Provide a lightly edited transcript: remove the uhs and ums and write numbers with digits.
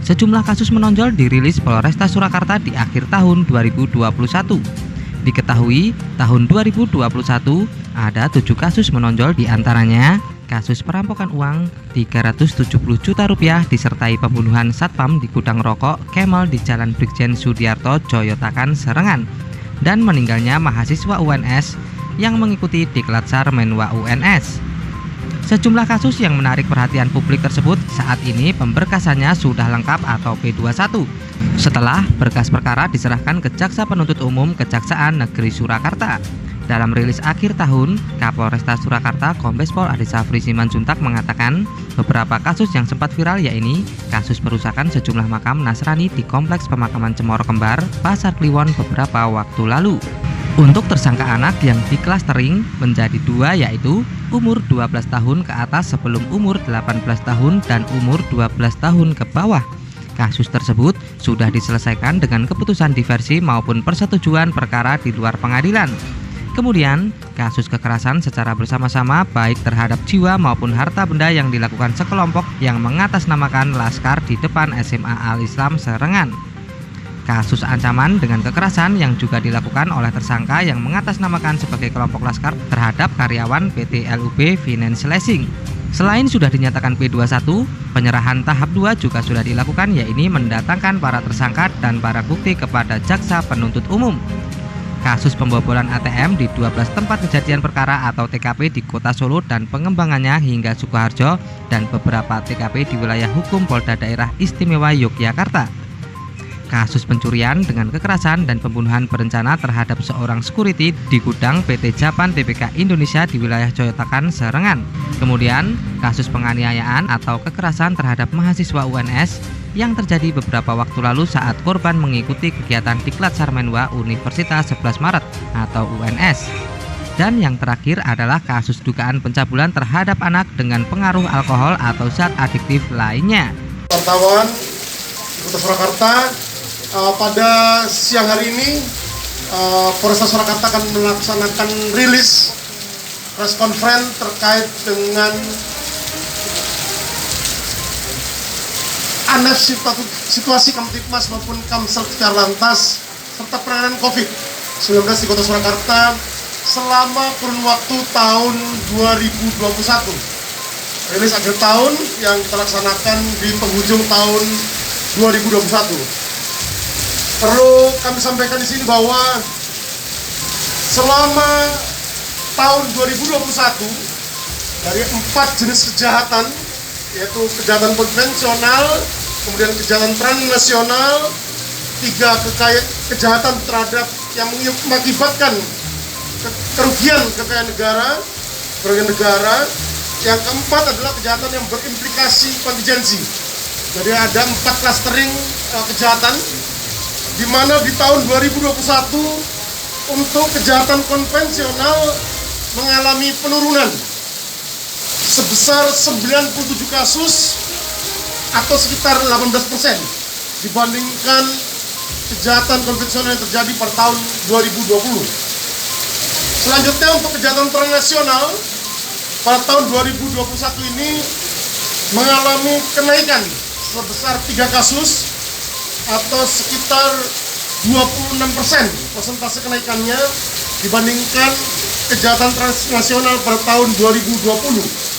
Sejumlah kasus menonjol dirilis Polresta Surakarta di akhir tahun 2021. Diketahui, tahun 2021 ada 7 kasus menonjol, diantaranya kasus perampokan uang 370 juta rupiah disertai pembunuhan satpam di gudang rokok Camel di Jalan Brigjen Sudiarto, Joyotakan, Serengan, dan meninggalnya mahasiswa UNS yang mengikuti Diklat Menwa UNS. Sejumlah kasus yang menarik perhatian publik tersebut saat ini pemberkasannya sudah lengkap atau P21 setelah berkas perkara diserahkan ke Jaksa Penuntut Umum Kejaksaan Negeri Surakarta. Dalam rilis akhir tahun, Kapolresta Surakarta Kombes Pol Ade Safri Simanjuntak mengatakan beberapa kasus yang sempat viral, yaitu kasus perusakan sejumlah makam Nasrani di Kompleks Pemakaman Cemoro Kembar, Pasar Kliwon beberapa waktu lalu. Untuk tersangka anak yang diklastering menjadi 2, yaitu umur 12 tahun ke atas sebelum umur 18 tahun dan umur 12 tahun ke bawah. Kasus tersebut sudah diselesaikan dengan keputusan diversi maupun persetujuan perkara di luar pengadilan. Kemudian, kasus kekerasan secara bersama-sama baik terhadap jiwa maupun harta benda yang dilakukan sekelompok yang mengatasnamakan Laskar di depan SMA Al-Islam Serengan. Kasus ancaman dengan kekerasan yang juga dilakukan oleh tersangka yang mengatasnamakan sebagai kelompok Laskar terhadap karyawan PT LUB Finance Leasing. Selain sudah dinyatakan P21, penyerahan tahap 2 juga sudah dilakukan, yaitu mendatangkan para tersangka dan barang bukti kepada Jaksa Penuntut Umum. Kasus pembobolan ATM di 12 tempat kejadian perkara atau TKP di Kota Solo dan pengembangannya hingga Sukoharjo dan beberapa TKP di wilayah hukum Polda Daerah Istimewa Yogyakarta. Kasus pencurian dengan kekerasan dan pembunuhan berencana terhadap seorang security di gudang PT Japan Tbk Indonesia di wilayah Joyotakan, Serengan. Kemudian, kasus penganiayaan atau kekerasan terhadap mahasiswa UNS yang terjadi beberapa waktu lalu saat korban mengikuti kegiatan Diklat Menwa Universitas 11 Maret atau UNS. Dan yang terakhir adalah kasus dugaan pencabulan terhadap anak dengan pengaruh alkohol atau zat adiktif lainnya. Wartawan Kota Surakarta, pada siang hari ini Polresta Surakarta akan melaksanakan rilis press conference terkait dengan situasi Kamtipmas maupun Kamsel Kecamatan Lantas serta penanganan COVID-19 di Kota Surakarta selama kurun waktu tahun 2021. Rilis akhir tahun yang kita laksanakan di penghujung tahun 2021. Perlu kami sampaikan di sini bahwa selama tahun 2021 dari 4 jenis kejahatan, yaitu kejahatan konvensional, kemudian kejahatan transnasional, 3 kejahatan terhadap yang mengakibatkan kerugian kekayaan negara, yang keempat adalah kejahatan yang berimplikasi kontingensi. Jadi ada 4 clustering kejahatan, di mana di tahun 2021 untuk kejahatan konvensional mengalami penurunan sebesar 97 kasus atau sekitar 18% dibandingkan kejahatan konvensional yang terjadi pada tahun 2020. Selanjutnya untuk kejahatan transnasional pada tahun 2021 ini mengalami kenaikan sebesar 3 kasus atau sekitar 26% persentase kenaikannya dibandingkan kejahatan transnasional pada tahun 2020.